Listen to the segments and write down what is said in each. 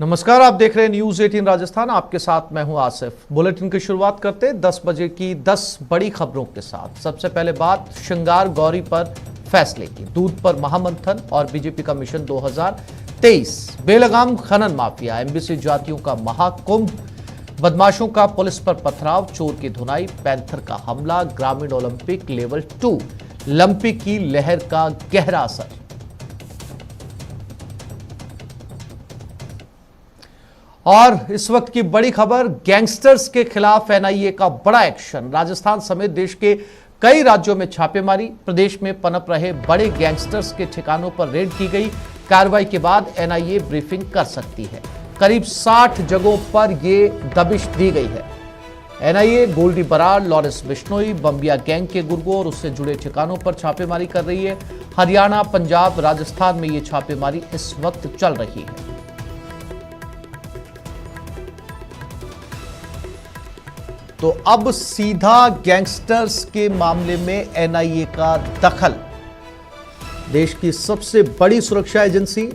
नमस्कार, आप देख रहे हैं न्यूज 18 राजस्थान। आपके साथ मैं हूं आसिफ। बुलेटिन की शुरुआत करते 10 बजे की 10 बड़ी खबरों के साथ। सबसे पहले बात श्रृंगार गौरी पर फैसले की। दूध पर महामंथन और बीजेपी का मिशन 2023। बेलगाम खनन माफिया, एमबीसी जातियों का महाकुंभ, बदमाशों का पुलिस पर पथराव, चोर की धुनाई, पैंथर का हमला, ग्रामीण ओलंपिक लेवल 2, लंपी की लहर का गहरा असर। और इस वक्त की बड़ी खबर, गैंगस्टर्स के खिलाफ एनआईए का बड़ा एक्शन। राजस्थान समेत देश के कई राज्यों में छापेमारी। प्रदेश में पनप रहे बड़े गैंगस्टर्स के ठिकानों पर रेड की गई। कार्रवाई के बाद एनआईए ब्रीफिंग कर सकती है। करीब 60 जगहों पर यह दबिश दी गई है। NIA Goldy Brar, Lawrence Bishnoi, बम्बिया gang के गुर्गों और उससे जुड़े ठिकानों पर छापेमारी कर रही है। हरियाणा, पंजाब, राजस्थान में ये छापेमारी इस वक्त चल रही है। तो अब सीधा गैंगस्टर्स के मामले में एनआईए का दखल। देश की सबसे बड़ी सुरक्षा एजेंसी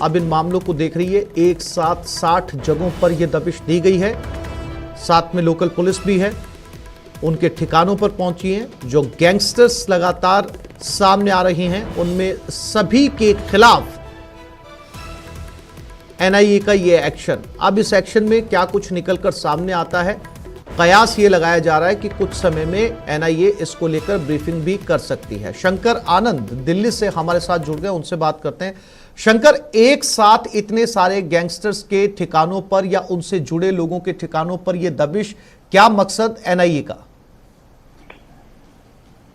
अब इन मामलों को देख रही है। एक साथ 60 जगहों पर यह दबिश दी गई है। साथ में लोकल पुलिस भी है, उनके ठिकानों पर पहुंची है। जो गैंगस्टर्स लगातार सामने आ रही हैं, उनमें सभी के खिलाफ एनआईए का यह एक्शन। अब इस एक्शन में क्या कुछ निकलकर सामने आता है, कयास ये लगाया जा रहा है कि कुछ समय में एनआईए इसको लेकर ब्रीफिंग भी कर सकती है। शंकर आनंद दिल्ली से हमारे साथ जुड़ गए, उनसे बात करते हैं। शंकर, एक साथ इतने सारे गैंगस्टर्स के ठिकानों पर या उनसे जुड़े लोगों के ठिकानों पर यह दबिश, क्या मकसद एनआईए का?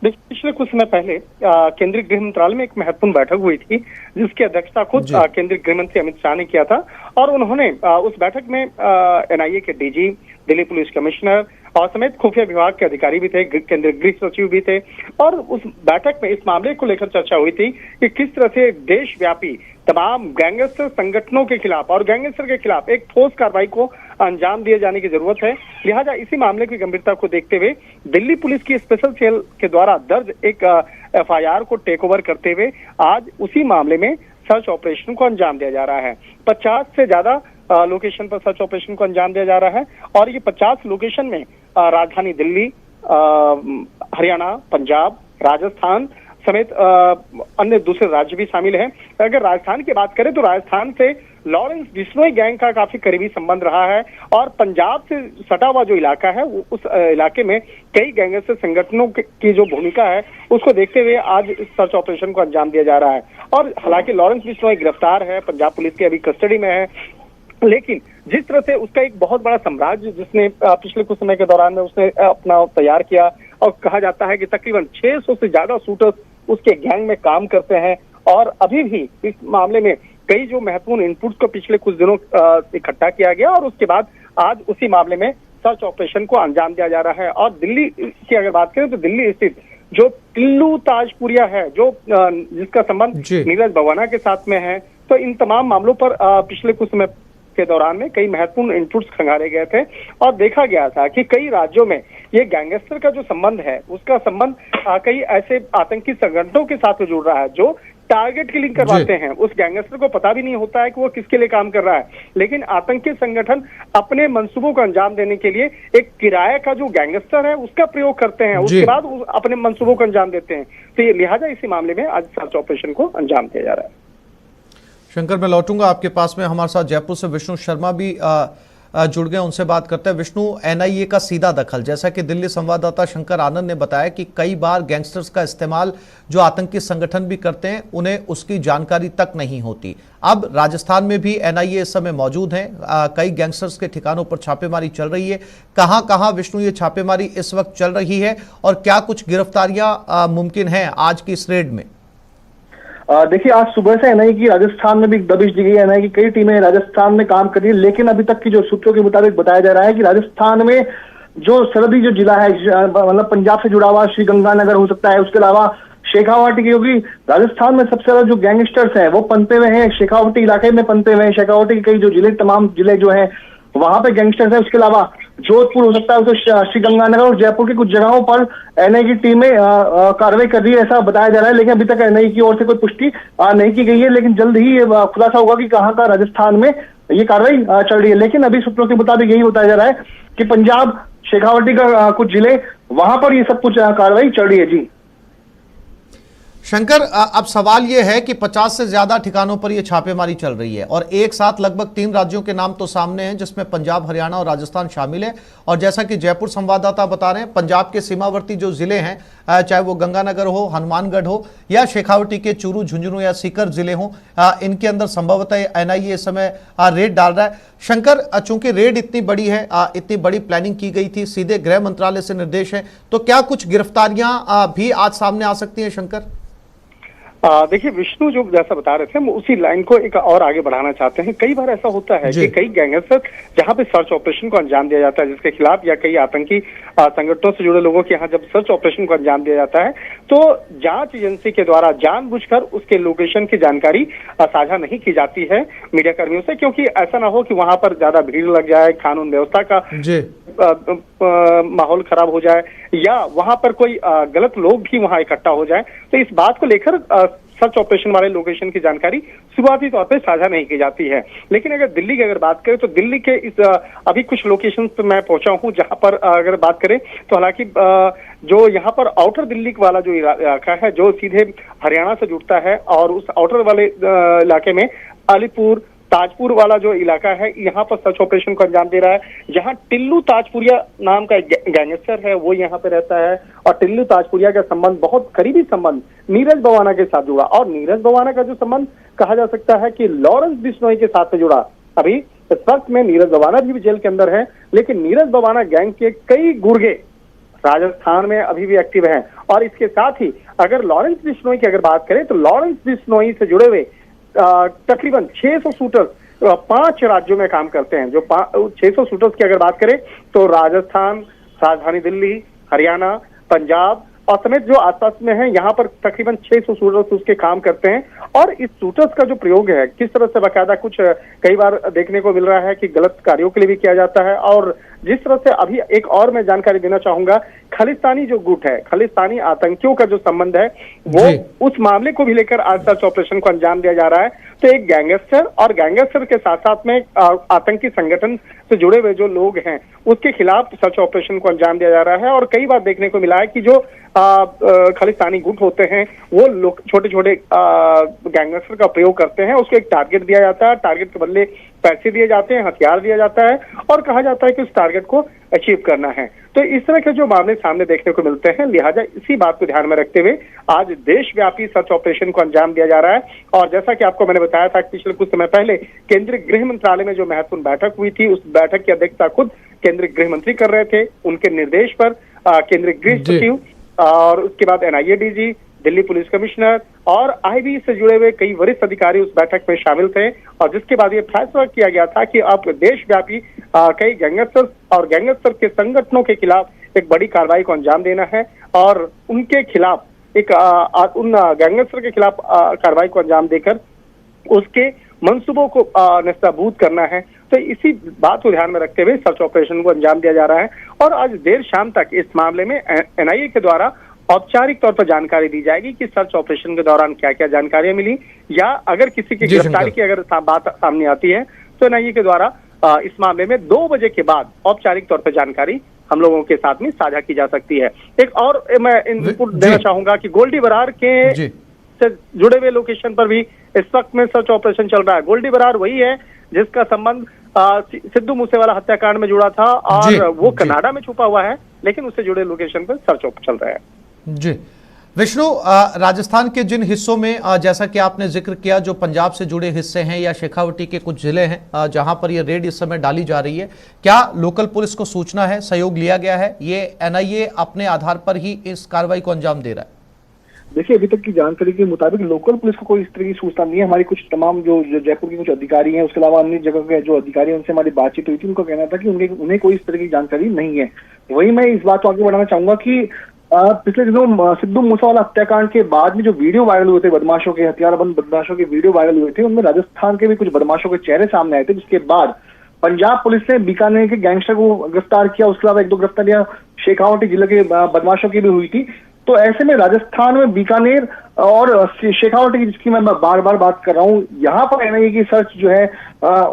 पिछले कुछ समय पहले केंद्रीय गृह मंत्रालय में एक महत्वपूर्ण बैठक हुई थी, जिसकी अध्यक्षता खुद केंद्रीय गृह मंत्री अमित शाह ने किया था। और उन्होंने उस बैठक में एनआईए के डीजी, दिल्ली पुलिस कमिश्नर और समेत खुफिया विभाग के अधिकारी भी थे, केंद्रीय गृह सचिव भी थे। और उस बैठक में इस मामले को लेकर चर्चा हुई थी कि किस तरह से देशव्यापी तमाम गैंगस्टर संगठनों के खिलाफ और गैंगस्टर के खिलाफ एक ठोस कार्रवाई को अंजाम दिए जाने की जरूरत है। लिहाजा इसी मामले की गंभीरता को देखते हुए दिल्ली पुलिस की स्पेशल सेल के द्वारा दर्ज एक एफआईआर को टेक ओवर करते हुए आज उसी मामले में सर्च ऑपरेशन को अंजाम दिया जा रहा है। 50 से ज्यादा लोकेशन पर सर्च ऑपरेशन को अंजाम दिया जा रहा है। और ये 50 लोकेशन में राजधानी दिल्ली, हरियाणा, पंजाब, राजस्थान समेत अन्य दूसरे राज्य भी शामिल हैं। अगर राजस्थान की बात करें तो राजस्थान से लॉरेंस बिश्नोई गैंग का काफी करीबी संबंध रहा है। और पंजाब से सटा हुआ जो इलाका है, उस इलाके में कई गैंगस्टर संगठनों की जो भूमिका है, उसको देखते हुए आज इस सर्च ऑपरेशन को अंजाम दिया जा रहा है। और हालांकि लॉरेंस बिश्नोई गिरफ्तार है, पंजाब पुलिस की अभी कस्टडी में है, लेकिन जिस तरह से उसका एक बहुत बड़ा साम्राज्य जिसने पिछले कुछ समय के दौरान में उसने अपना तैयार किया, और कहा जाता है कि तकरीबन 600 से ज्यादा शूटर्स उसके गैंग में काम करते हैं। और अभी भी इस मामले में कई जो महत्वपूर्ण इनपुट्स को पिछले कुछ दिनों इकट्ठा किया गया और उसके बाद आज उसी मामले में सर्च ऑपरेशन को अंजाम दिया जा रहा है। और दिल्ली की अगर बात करें तो दिल्ली स्थित जो टिल्लू ताजपुरिया है, जो जिसका संबंध नीरज भवाना के साथ में है, तो इन तमाम मामलों पर पिछले कुछ समय के दौरान में कई महत्वपूर्ण इनपुट्स खंगाले गए थे। और देखा गया था कि कई राज्यों में ये गैंगस्टर का जो संबंध है, उसका संबंध कई ऐसे आतंकी संगठनों के साथ जुड़ रहा है जो टारगेट किलिंग करवाते हैं। उस गैंगस्टर को पता भी नहीं होता है कि वो किसके लिए काम कर रहा है, लेकिन आतंकी संगठन अपने मंसूबों को अंजाम देने के लिए एक किराए का जो गैंगस्टर है उसका प्रयोग करते हैं, उसके बाद अपने मंसूबों को अंजाम देते हैं। तो ये लिहाजा इसी मामले में आज सर्च ऑपरेशन को अंजाम दिया जा रहा है। शंकर, मैं लौटूंगा आपके पास में। हमारे साथ जयपुर से विष्णु शर्मा भी जुड़ गए, उनसे बात करते हैं। विष्णु, एनआईए का सीधा दखल, जैसा कि दिल्ली संवाददाता शंकर आनंद ने बताया कि कई बार गैंगस्टर्स का इस्तेमाल जो आतंकी संगठन भी करते हैं, उन्हें उसकी जानकारी तक नहीं होती। अब राजस्थान में भी एनआईए इस समय मौजूद है, कई गैंगस्टर्स के ठिकानों पर छापेमारी चल रही है। कहां कहां विष्णु ये छापेमारी इस वक्त चल रही है और क्या कुछ गिरफ्तारियां मुमकिन है आज की इस रेड में? देखिए, आज सुबह से एनआईए की राजस्थान में भी दबिश दी गई है। एनआईए की कई टीमें राजस्थान में काम कर रही है, लेकिन अभी तक की जो सूत्रों के मुताबिक बताया जा रहा है कि राजस्थान में जो सरहदी जो जिला है, मतलब पंजाब से जुड़ा हुआ श्रीगंगानगर हो सकता है, उसके अलावा शेखावाटी, क्योंकि राजस्थान में सबसे ज्यादा जो गैंगस्टर्स हैं वो पनपे हुए हैं शेखावाटी इलाके में, पनपे हुए हैं। शेखावाटी के कई जो जिले, तमाम जिले जो हैं वहां पे गैंगस्टर्स है। उसके अलावा जोधपुर हो सकता है, तो श्रीगंगानगर और जयपुर की कुछ जगहों पर एनआईए की टीमें कार्रवाई कर रही है, ऐसा बताया जा रहा है। लेकिन अभी तक एनआईए की ओर से कोई पुष्टि नहीं की गई है, लेकिन जल्द ही ये खुलासा होगा कि कहां का राजस्थान में ये कार्रवाई चल रही है। लेकिन अभी सूत्रों के मुताबिक यही बताया जा रहा है कि पंजाब शेखावटी का कुछ जिले, वहां पर ये सब कुछ कार्रवाई चल रही है। जी शंकर, अब सवाल यह है कि 50 से ज्यादा ठिकानों पर यह छापेमारी चल रही है और एक साथ लगभग 3 राज्यों के नाम तो सामने हैं, जिसमें पंजाब, हरियाणा और राजस्थान शामिल है। और जैसा कि जयपुर संवाददाता बता रहे हैं, पंजाब के सीमावर्ती जो जिले हैं, चाहे वो गंगानगर हो, हनुमानगढ़ हो या शेखावटी के चूरू, झुंझुनू या सीकर जिले हों, इनके अंदर संभवतः एनआईए इस समय रेड डाल रहा है। शंकर, चूंकि रेड इतनी बड़ी है, इतनी बड़ी प्लानिंग की गई थी, सीधे गृह मंत्रालय से निर्देश है, तो क्या कुछ गिरफ्तारियां भी आज सामने आ सकती हैं शंकर? देखिए विष्णु, जो जैसा बता रहे थे, हम उसी लाइन को एक और आगे बढ़ाना चाहते हैं। कई बार ऐसा होता है कि कई गैंगस्टर जहां पे सर्च ऑपरेशन को अंजाम दिया जाता है, जिसके खिलाफ या कई आतंकी संगठनों से जुड़े लोगों के यहाँ जब सर्च ऑपरेशन को अंजाम दिया जाता है, तो जांच एजेंसी के द्वारा जानबूझकर उसके लोकेशन की जानकारी साझा नहीं की जाती है मीडिया कर्मियों से, क्योंकि ऐसा ना हो कि वहां पर ज्यादा भीड़ लग जाए, कानून व्यवस्था का माहौल खराब हो जाए या वहां पर कोई गलत लोग भी वहां इकट्ठा हो जाए। तो इस बात को लेकर सर्च ऑपरेशन वाले लोकेशन की जानकारी शुरुआती तौर पे साझा नहीं की जाती है। लेकिन अगर दिल्ली की अगर बात करें तो दिल्ली के इस अभी कुछ लोकेशन पे मैं पहुंचा हूं, जहां पर अगर बात करें तो हालांकि जो यहाँ पर आउटर दिल्ली वाला जो इलाका है, जो सीधे हरियाणा से जुड़ता है, और उस आउटर वाले इलाके में अलीपुर, ताजपुर वाला जो इलाका है, यहाँ पर सर्च ऑपरेशन को अंजाम दे रहा है। जहाँ टिल्लू ताजपुरिया नाम का एक गैंगस्टर है, वो यहाँ पे रहता है, और टिल्लू ताजपुरिया का संबंध, बहुत करीबी संबंध नीरज बवाना के साथ जुड़ा, और नीरज बवाना का जो संबंध कहा जा सकता है कि लॉरेंस बिश्नोई के साथ में जुड़ा। अभी इस वक्त में नीरज बवाना भी जेल के अंदर है, लेकिन नीरज बवाना गैंग के कई गुर्गे राजस्थान में अभी भी एक्टिव हैं। और इसके साथ ही अगर लॉरेंस बिश्नोई की अगर बात करें तो लॉरेंस बिश्नोई से जुड़े हुए तकरीबन 600 शूटर्स 5 राज्यों में काम करते हैं। जो 600 शूटर्स की अगर बात करें तो राजस्थान, राजधानी दिल्ली, हरियाणा, पंजाब और समेत जो आसपास में है, यहाँ पर तकरीबन 600 शूटर्स उसके काम करते हैं। और इस शूटर्स का जो प्रयोग है, किस तरह से बाकायदा कुछ कई बार देखने को मिल रहा है कि गलत कार्यों के लिए भी किया जाता है। और जिस तरह से अभी एक और मैं जानकारी देना चाहूंगा, खालिस्तानी जो गुट है, खालिस्तानी आतंकियों का जो संबंध है, वो उस मामले को भी लेकर आज सर्च ऑपरेशन को अंजाम दिया जा रहा है। तो एक गैंगस्टर और गैंगस्टर के साथ साथ में आतंकी संगठन से जुड़े हुए जो लोग हैं, उसके खिलाफ सर्च ऑपरेशन को अंजाम दिया जा रहा है। और कई बार देखने को मिला है कि जो खालिस्तानी गुट होते हैं, वो लोग छोटे छोटे गैंगस्टर का प्रयोग करते हैं, उसको एक टारगेट दिया जाता है, टारगेट के बदले पैसे दिए जाते हैं, हथियार दिया जाता है, और कहा जाता है कि उस टारगेट को अचीव करना है। तो इस तरह के जो मामले सामने देखने को मिलते हैं, लिहाजा इसी बात को ध्यान में रखते हुए आज देशव्यापी सर्च ऑपरेशन को अंजाम दिया जा रहा है। और जैसा कि आपको मैंने बताया था पिछले कुछ समय पहले केंद्रीय गृह मंत्रालय में जो महत्वपूर्ण बैठक हुई थी, उस बैठक की अध्यक्षता खुद केंद्रीय गृह मंत्री कर रहे थे। उनके निर्देश पर केंद्रीय गृह सचिव और उसके बाद NIA DG, Delhi police commissioner और आईबी से जुड़े हुए कई वरिष्ठ अधिकारी उस बैठक में शामिल थे। और जिसके बाद ये फैसला किया गया था कि अब देशव्यापी कई गैंगस्टर और गैंगस्टर के संगठनों के खिलाफ एक बड़ी कार्रवाई को अंजाम देना है और उनके खिलाफ एक उन गैंगस्टर के खिलाफ कार्रवाई को अंजाम देकर उसके मंसूबों को नस्ताबूद करना है। तो इसी बात को ध्यान में रखते हुए सर्च ऑपरेशन को अंजाम दिया जा रहा है। और आज देर शाम तक इस मामले में एनआईए के द्वारा औपचारिक तौर पर जानकारी दी जाएगी कि सर्च ऑपरेशन के दौरान क्या क्या जानकारियां मिली, या अगर किसी की गिरफ्तारी की अगर बात सामने आती है तो एनआईए के द्वारा इस मामले में 2 बजे के बाद औपचारिक तौर पर जानकारी हम लोगों के साथ में साझा की जा सकती है। एक और मैं इनपुट देना चाहूंगा कि गोल्डी बरार के से जुड़े हुए लोकेशन पर भी इस वक्त में सर्च ऑपरेशन चल रहा है। गोल्डी बरार वही है जिसका संबंध सिद्धू मूसेवाला हत्याकांड में जुड़ा था और वो कनाडा में छुपा हुआ है, लेकिन उससे जुड़े लोकेशन पर सर्च चल रहा है। जी विष्णु, राजस्थान के जिन हिस्सों में जैसा कि आपने जिक्र किया, जो पंजाब से जुड़े हिस्से हैं या शेखावटी के कुछ जिले हैं जहां पर ये रेड इस समय डाली जा रही है, क्या लोकल पुलिस को सूचना है, सहयोग लिया गया है? ये एनआईए अपने आधार पर ही इस कार्रवाई को अंजाम दे रहा है? देखिए, अभी तक की जानकारी के मुताबिक लोकल पुलिस को कोई इस तरह की सूचना नहीं है। हमारी कुछ तमाम जो जयपुर के कुछ अधिकारी हैं, उसके अलावा अन्य जगह के जो अधिकारी हैं, उनसे हमारी बातचीत हुई थी, उनका कहना था कि उन्हें कोई इस तरह की जानकारी नहीं है। वही मैं इस बात को आगे बढ़ाना चाहूंगा कि पिछले दिनों सिद्धू मूसेवाला हत्याकांड के बाद में जो वीडियो वायरल हुए थे, बदमाशों के, हथियारबंद बदमाशों के वीडियो वायरल हुए थे, उनमें राजस्थान के भी कुछ बदमाशों के चेहरे सामने आए थे, जिसके बाद पंजाब पुलिस ने बीकानेर के गैंगस्टर को गिरफ्तार किया, उसके अलावा 1-2 गिरफ्तारियां शेखावाटी जिले के बदमाशों की भी हुई थी। तो ऐसे में राजस्थान में बीकानेर और शेखावाटी की, जिसकी मैं बार बार बात कर रहा हूँ, यहाँ पर एनआईए की सर्च जो है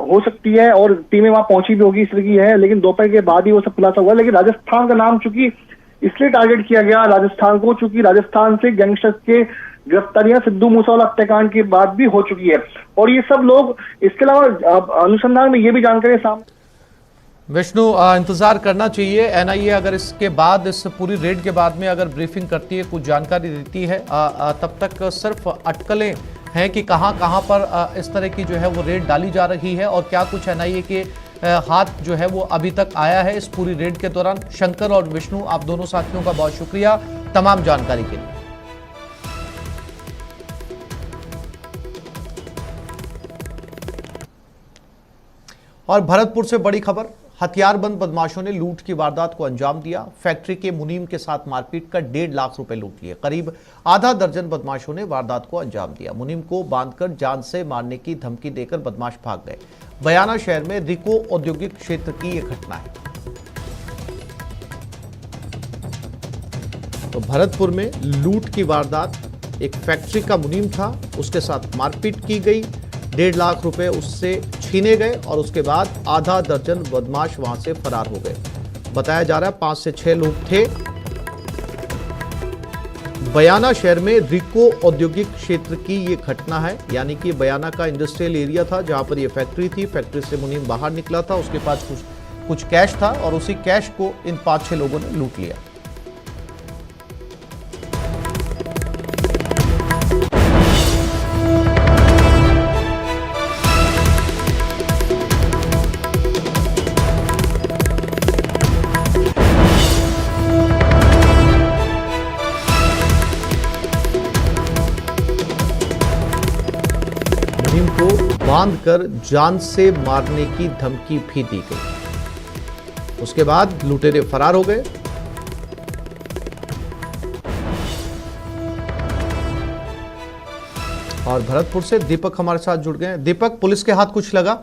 हो सकती है और टीमें वहां पहुंची भी होगी, इस तरह की है। लेकिन दोपहर के बाद ही वो सब खुलासा हुआ। लेकिन राजस्थान का नाम चूंकि इसलिए टारगेट किया गया राजस्थान को, चूंकि राजस्थान से गैंगस्टर्स के गिरफ्तारियां सिद्धू मूसेवाला हत्याकांड के बाद भी हो चुकी है। और ये सब लोग, इसके अलावा अनुसंधान में ये भी जानकारी सामने विष्णु, इंतजार करना चाहिए। एनआईए अगर इसके बाद, इस पूरी रेड के बाद में अगर ब्रीफिंग करती है, कुछ जानकारी देती है, तब तक सिर्फ अटकलें हैं कि कहां कहां पर इस तरह की जो है वो रेड डाली जा रही है और क्या कुछ एनआईए के हाथ जो है वो अभी तक आया है इस पूरी रेड के दौरान। शंकर और विष्णु, आप दोनों साथियों का बहुत शुक्रिया तमाम जानकारी के लिए। और भरतपुर से बड़ी खबर, हथियारबंद बदमाशों ने लूट की वारदात को अंजाम दिया। फैक्ट्री के मुनीम के साथ मारपीट कर 1.5 लाख रुपए लूट लिए। करीब आधा दर्जन बदमाशों ने वारदात को अंजाम दिया। मुनीम को बांधकर जान से मारने की धमकी देकर बदमाश भाग गए। बयाना शहर में रिको औद्योगिक क्षेत्र की यह घटना है। तो भरतपुर में लूट की वारदात, एक फैक्ट्री का मुनीम था, उसके साथ मारपीट की गई, 1.5 लाख रुपए उससे छीने गए और उसके बाद आधा दर्जन बदमाश वहां से फरार हो गए। बताया जा रहा है 5 से 6 लोग थे। बयाना शहर में रिको औद्योगिक क्षेत्र की ये घटना है, यानी कि बयाना का इंडस्ट्रियल एरिया था जहां पर ये फैक्ट्री थी। फैक्ट्री से मुनीम बाहर निकला था, उसके पास कुछ कैश था और उसी कैश को इन 5-6 लोगों ने लूट लिया। को बांधकर जान से मारने की धमकी भी दी गई। उसके बाद लुटेरे फरार हो गए। और भरतपुर से दीपक हमारे साथ जुड़ गए। दीपक, पुलिस के हाथ कुछ लगा?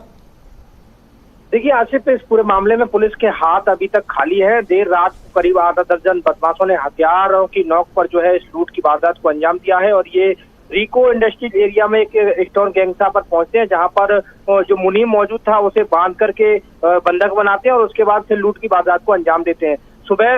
देखिए आसिफ, इस पूरे मामले में पुलिस के हाथ अभी तक खाली है। देर रात को करीब आधा दर्जन बदमाशों ने हथियारों की नोक पर जो है इस लूट की वारदात को अंजाम दिया है और ये रिको इंडस्ट्रियल एरिया में एक स्टोन गैंगस्टर पर पहुंचते हैं, जहां पर जो मुनीम मौजूद था उसे बांध करके बंधक बनाते हैं और उसके बाद फिर लूट की वारदात को अंजाम देते हैं। सुबह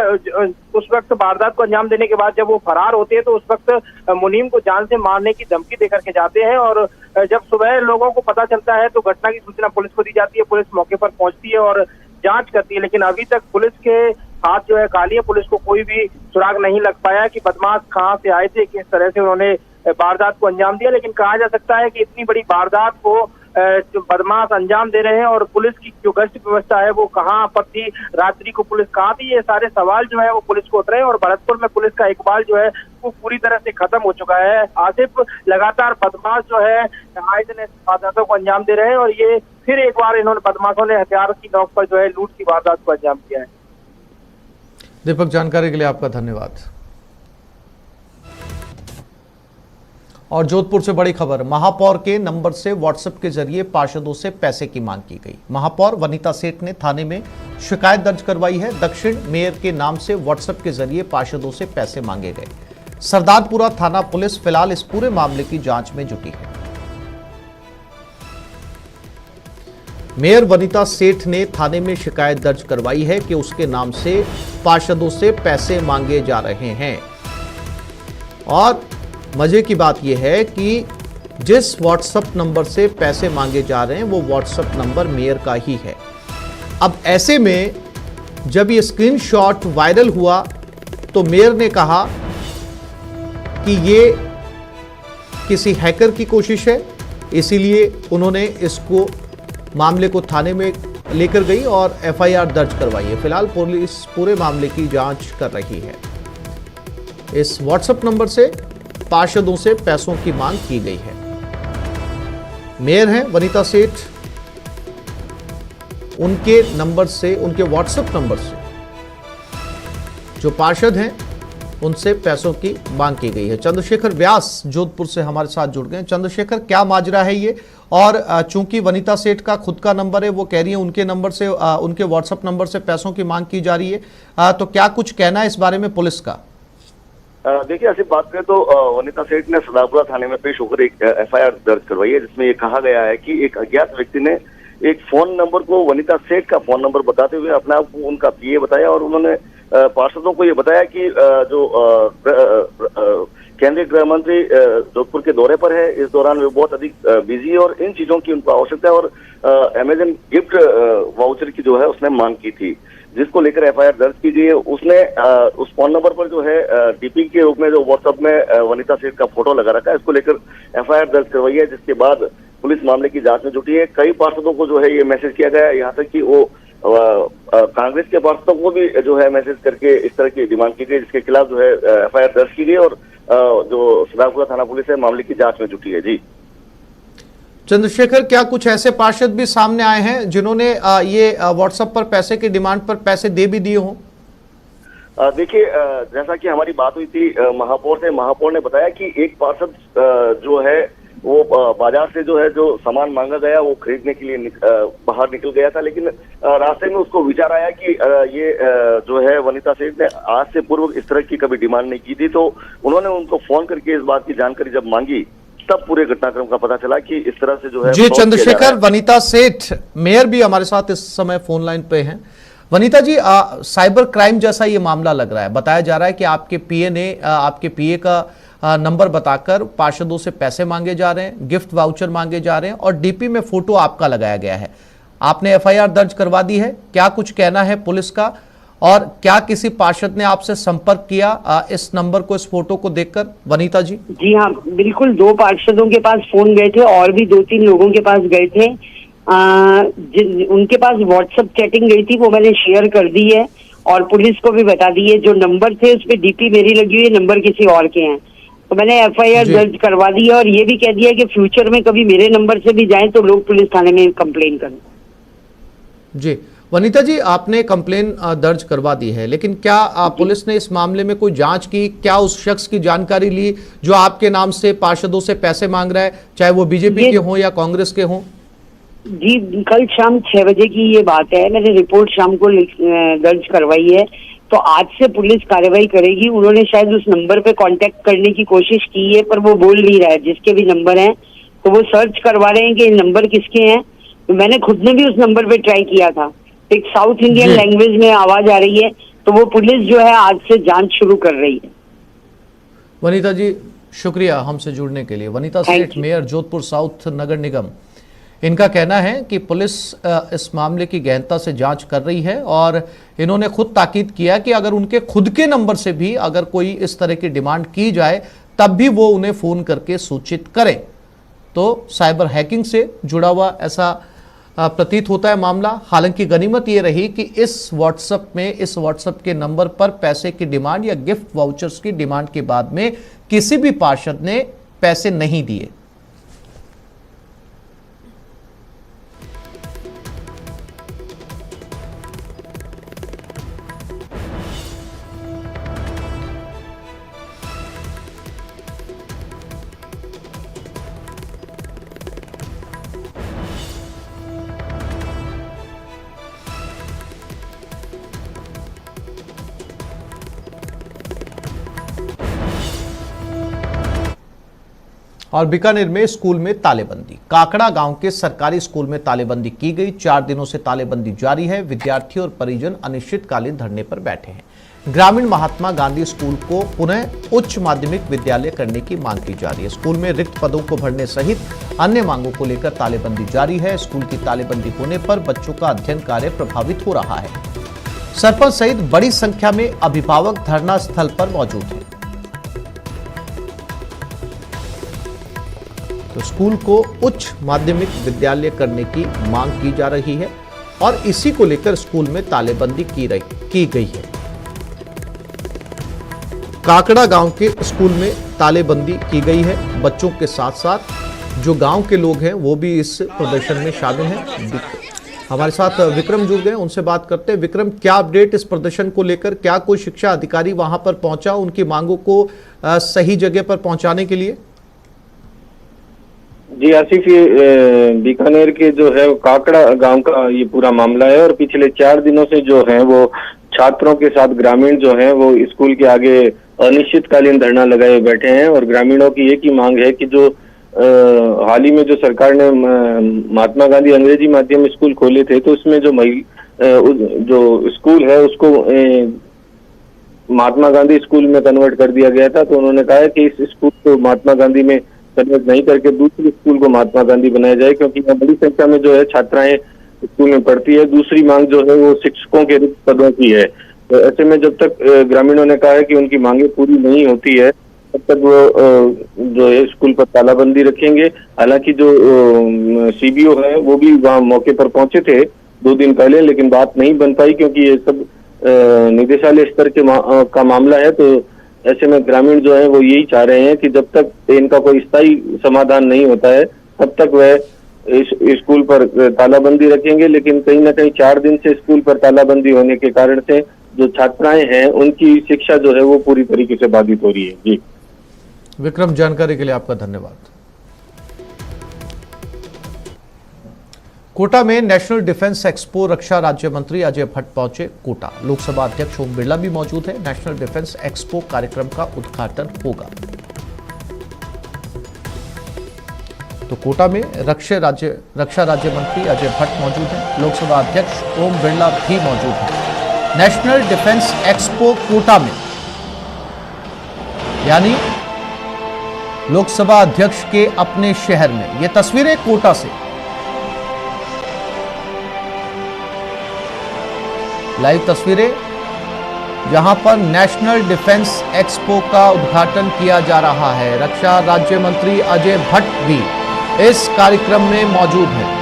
उस वक्त वारदात को अंजाम देने के बाद जब वो फरार होते हैं तो उस वक्त मुनीम को जान से मारने की धमकी देकर के जाते हैं और जब सुबह लोगों को पता चलता है तो घटना की सूचना पुलिस को दी जाती है। पुलिस मौके पर पहुंचती है और जांच करती है, लेकिन अभी तक पुलिस के हाथ जो है खाली है। पुलिस को कोई भी सुराग नहीं लग पाया कि बदमाश कहां से आए थे, किस तरह से उन्होंने वारदात को अंजाम दिया। लेकिन कहा जा सकता है कि इतनी बड़ी वारदात को जो बदमाश अंजाम दे रहे हैं और पुलिस की जो गश्त व्यवस्था है वो कहाँ पर थी, रात्रि को पुलिस कहाँ थी, ये सारे सवाल जो है वो पुलिस को उतरे हैं। और भरतपुर में पुलिस का इकबाल जो है वो पूरी तरह से खत्म हो चुका है। आसिफ, लगातार बदमाश जो है आए दिन वारदातों को अंजाम दे रहे हैं और ये फिर एक बार इन्होंने बदमाशों ने हथियार की नोक पर जो है लूट की वारदात को अंजाम दिया है। दीपक, जानकारी के लिए आपका धन्यवाद। और जोधपुर से बड़ी खबर, महापौर के नंबर से व्हाट्सएप के जरिए पार्षदों से पैसे की मांग की गई। महापौर वनिता सेठ ने थाने में शिकायत दर्ज करवाई है। दक्षिण मेयर के नाम से व्हाट्सएप के जरिए पार्षदों से पैसे मांगे गए। सरदारपुरा थाना पुलिस फिलहाल इस पूरे मामले की जांच में जुटी है। मेयर वनिता सेठ ने थाने में शिकायत दर्ज करवाई है कि उसके नाम से पार्षदों से पैसे मांगे जा रहे हैं। और मजे की बात यह है कि जिस व्हाट्सएप नंबर से पैसे मांगे जा रहे हैं वो व्हाट्सएप नंबर मेयर का ही है। अब ऐसे में जब ये स्क्रीनशॉट वायरल हुआ तो मेयर ने कहा कि ये किसी हैकर की कोशिश है, इसीलिए उन्होंने इसको मामले को थाने में लेकर गई और एफआईआर दर्ज करवाई है। फिलहाल पुलिस पूरे मामले की जांच कर रही है। इस व्हाट्सएप नंबर से पार्षदों से पैसों की मांग की गई है। मेयर हैं वनिता सेठ, उनके नंबर से, उनके व्हाट्सएप नंबर से जो पार्षद हैं उनसे पैसों की मांग की गई है। चंद्रशेखर व्यास जोधपुर से हमारे साथ जुड़ गए। चंद्रशेखर, क्या माजरा है ये? और चूंकि वनीता सेठ का खुद का नंबर है, वो कह रही है उनके नंबर से, उनके व्हाट्सएप नंबर से पैसों की मांग की जा रही है, तो क्या कुछ कहना है इस बारे में पुलिस का? देखिए, ऐसी बात करें तो वनीता सेठ ने सदापुरा थाने में पेश होकर एक एफआईआर दर्ज करवाई है, जिसमें ये कहा गया है कि एक अज्ञात व्यक्ति ने एक फोन नंबर को वनीता सेठ का फोन नंबर बताते हुए अपने आप को उनका पीए बताया, और उन्होंने पार्षदों को ये बताया कि जो केंद्रीय गृह मंत्री जोधपुर के दौरे पर है, इस दौरान वे बहुत अधिक बिजी है और इन चीजों की उनको आवश्यकता है, और अमेजन गिफ्ट वाउचर की जो है उसने मांग की थी, जिसको लेकर एफआईआर दर्ज की गई है। उसने उस फोन नंबर पर जो है डीपी के रूप में जो व्हाट्सएप में वनीता सेठ का फोटो लगा रखा है, इसको लेकर एफआईआर दर्ज करवाई है, जिसके बाद पुलिस मामले की जांच में जुटी है। कई पार्षदों को जो है ये मैसेज किया गया है, यहाँ तक कि वो कांग्रेस के पार्षदों को भी जो है मैसेज करके इस तरह की डिमांड की गई, जिसके खिलाफ जो है एफआईआर दर्ज की गई और जो सदापुरा थाना पुलिस है मामले की जांच में जुटी है। जी चंद्रशेखर, क्या कुछ ऐसे पार्षद भी सामने आए हैं जिन्होंने ये व्हाट्सएप पर पैसे की डिमांड पर पैसे दे भी दिए हों? देखिए, जैसा कि हमारी बात हुई थी महापौर से, महापौर ने बताया कि एक पार्षद जो है वो बाजार से जो है जो सामान मांगा गया वो खरीदने के लिए बाहर निकल गया था, लेकिन रास्ते में उसको विचार आया कि ये जो है वनीता सेठ ने आज से पूर्व इस तरह की कभी डिमांड नहीं की थी, तो उन्होंने उनको फोन करके इस बात की जानकारी जब मांगी, तब पूरे घटनाक्रम का पता चला कि इस तरह से जो है। जी चंद्रशेखर, वनीता सेठ मेयर भी हमारे साथ इस समय फोन लाइन पे हैं। वनीता जी, साइबर क्राइम जैसा ये मामला लग रहा है। बताया जा रहा है कि आपके पीए ने आपके पीए का नंबर बताकर पार्षदों से पैसे मांगे जा रहे हैं, गिफ्ट वाउचर मांगे जा रहे हैं, और डीपी में फोटो आपका लगाया गया है। आपने एफआईआर दर्ज करवा दी है, क्या कुछ कहना है पुलिस का? और क्या किसी पार्षद ने आपसे संपर्क किया इस नंबर को, इस फोटो को देखकर? वनीता जी। जी हाँ, बिल्कुल 2 पार्षदों के पास फोन गए थे और भी 2-3 लोगों के पास गए थे। उनके पास व्हाट्सएप चैटिंग गई थी, वो मैंने शेयर कर दी है और पुलिस को भी बता दी है। जो नंबर थे उस पर डीपी मेरी लगी हुई है, नंबर किसी और के हैं, तो मैंने एफआईआर दर्ज करवा दी है और ये भी कह दिया कि फ्यूचर में कभी मेरे नंबर से भी जाएं तो लोग पुलिस थाने में कंप्लेन करें। जी वनीता जी, आपने कंप्लेन दर्ज करवा दी है, लेकिन क्या पुलिस ने इस मामले में कोई जांच की? क्या उस शख्स की जानकारी ली जो आपके नाम से पार्षदों से पैसे मांग रहा है, चाहे वो बीजेपी के हों या कांग्रेस के हों? जी, कल शाम 6 बजे की ये बात है। मैंने रिपोर्ट शाम को दर्ज करवाई है, तो आज से पुलिस कार्रवाई करेगी। उन्होंने शायद उस नंबर पे कांटेक्ट करने की कोशिश की है, पर वो बोल नहीं रहा है। जिसके भी नंबर हैं तो वो सर्च करवा रहे हैं कि नंबर किसके हैं। तो मैंने खुद ने भी उस नंबर पे ट्राई किया था, एक साउथ इंडियन लैंग्वेज में आवाज आ रही है, तो वो पुलिस जो है आज से जांच शुरू कर रही है। वनीता जी, शुक्रिया हमसे जुड़ने के लिए। वनीता सेठ, मेयर जोधपुर साउथ नगर निगम, इनका कहना है कि पुलिस इस मामले की गहनता से जांच कर रही है और इन्होंने खुद ताकीद किया कि अगर उनके खुद के नंबर से भी अगर कोई इस तरह की डिमांड की जाए तब भी वो उन्हें फोन करके सूचित करें। तो साइबर हैकिंग से जुड़ा हुआ ऐसा प्रतीत होता है मामला। हालांकि गनीमत ये रही कि इस व्हाट्सएप के नंबर पर पैसे की डिमांड या गिफ्ट वाउचर्स की डिमांड के बाद में किसी भी पार्षद ने पैसे नहीं दिए। और बीकानेर में स्कूल में तालेबंदी। काकड़ा गांव के सरकारी स्कूल में तालेबंदी की गई। 4 दिनों से तालेबंदी जारी है। विद्यार्थी और परिजन अनिश्चितकालीन धरने पर बैठे हैं। ग्रामीण महात्मा गांधी स्कूल को पुनः उच्च माध्यमिक विद्यालय करने की मांग की जा रही है। स्कूल में रिक्त पदों को भरने सहित अन्य मांगों को लेकर तालेबंदी जारी है। स्कूल की तालेबंदी होने पर बच्चों का अध्ययन कार्य प्रभावित हो रहा है। सरपंच सहित बड़ी संख्या में अभिभावक धरना स्थल पर मौजूद हैं। तो स्कूल को उच्च माध्यमिक विद्यालय करने की मांग की जा रही है और इसी को लेकर स्कूल में तालेबंदी की गई है। काकड़ा गांव के स्कूल में तालेबंदी की गई है। बच्चों के साथ साथ जो गांव के लोग हैं वो भी इस प्रदर्शन में शामिल हैं। हमारे साथ विक्रम जुड़ गए, उनसे बात करते हैं। विक्रम, क्या अपडेट इस प्रदर्शन को लेकर? क्या कोई शिक्षा अधिकारी वहां पर पहुंचा उनकी मांगों को सही जगह पर पहुंचाने के लिए? जी आसिफ, ये बीकानेर के जो है काकड़ा गांव का ये पूरा मामला है और पिछले 4 दिनों से जो है वो छात्रों के साथ ग्रामीण जो है वो स्कूल के आगे अनिश्चितकालीन धरना लगाए बैठे हैं। और ग्रामीणों की एक ही मांग है कि जो हाल ही में जो सरकार ने महात्मा गांधी अंग्रेजी माध्यम स्कूल खोले थे, तो उसमें जो स्कूल है उसको महात्मा गांधी स्कूल में कन्वर्ट कर दिया गया था। तो उन्होंने कहा है कि इस स्कूल को महात्मा गांधी में कन्वर्ट नहीं करके दूसरे स्कूल को महात्मा गांधी बनाया जाए, क्योंकि यहाँ बड़ी संख्या में जो है छात्राएं स्कूल में पढ़ती है। दूसरी मांग जो है वो शिक्षकों के रिक्त पदों की है। तो ऐसे में जब तक ग्रामीणों ने कहा है कि उनकी मांगे पूरी नहीं होती है, तब तक वो जो है स्कूल पर तालाबंदी रखेंगे। हालांकि जो सीबीओ है वो भी वहाँ मौके पर पहुंचे थे 2 दिन पहले, लेकिन बात नहीं बन पाई क्योंकि ये सब निदेशालय स्तर के का मामला है। तो ऐसे में ग्रामीण जो है वो यही चाह रहे हैं कि जब तक इनका कोई स्थायी समाधान नहीं होता है तब तक वह इस स्कूल पर तालाबंदी रखेंगे। लेकिन कहीं ना कहीं 4 दिन से स्कूल पर तालाबंदी होने के कारण से जो छात्राएं हैं उनकी शिक्षा जो है वो पूरी तरीके से बाधित हो रही है। जी विक्रम, जानकारी के लिए आपका धन्यवाद। कोटा में नेशनल डिफेंस एक्सपो, रक्षा राज्य मंत्री अजय भट्ट पहुंचे कोटा। लोकसभा अध्यक्ष ओम बिरला भी मौजूद है। नेशनल डिफेंस एक्सपो कार्यक्रम का उद्घाटन होगा। तो कोटा में रक्षा राज्य मंत्री अजय भट्ट मौजूद हैं। लोकसभा अध्यक्ष ओम बिरला भी मौजूद हैं। नेशनल डिफेंस एक्सपो कोटा में, यानी लोकसभा अध्यक्ष के अपने शहर में। ये तस्वीरें कोटा से लाइव तस्वीरें, जहां पर नेशनल डिफेंस एक्सपो का उद्घाटन किया जा रहा है। रक्षा राज्य मंत्री अजय भट्ट भी इस कार्यक्रम में मौजूद हैं।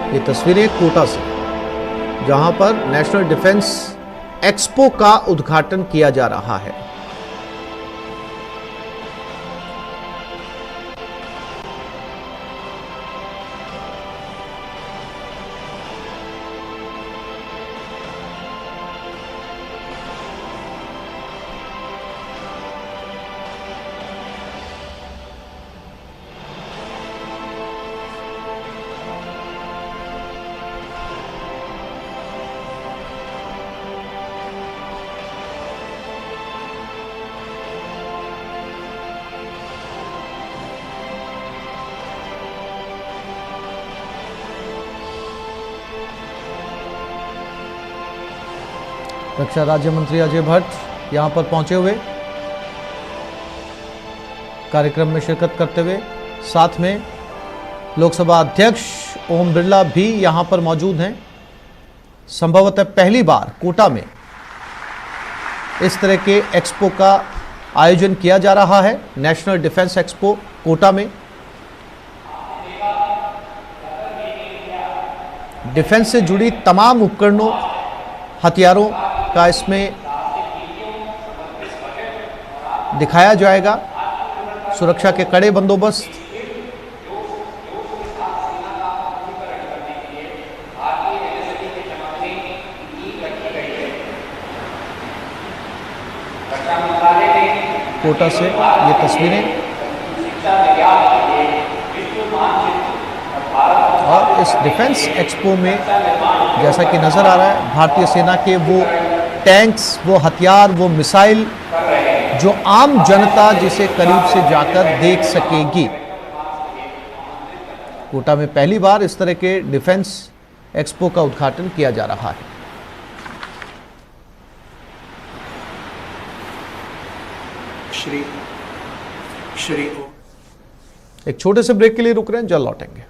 ये तस्वीरें कोटा से, जहां पर नेशनल डिफेंस एक्सपो का उद्घाटन किया जा रहा है। रक्षा राज्य मंत्री अजय भट्ट यहां पर पहुंचे हुए कार्यक्रम में शिरकत करते हुए, साथ में लोकसभा अध्यक्ष ओम बिरला भी यहां पर मौजूद हैं। संभवतः पहली बार कोटा में इस तरह के एक्सपो का आयोजन किया जा रहा है। नेशनल डिफेंस एक्सपो कोटा में डिफेंस से जुड़ी तमाम उपकरणों, हथियारों का इसमें दिखाया जाएगा। सुरक्षा के कड़े बंदोबस्त, कोटा से ये तस्वीरें, और इस डिफेंस एक्सपो में जैसा कि नजर आ रहा है, भारतीय सेना के वो टैंक्स, वो हथियार, वो मिसाइल जो आम जनता जिसे करीब से जाकर देख सकेगी। कोटा में पहली बार इस तरह के डिफेंस एक्सपो का उद्घाटन किया जा रहा है। एक छोटे से ब्रेक के लिए रुक रहे हैं, जल्द लौटेंगे।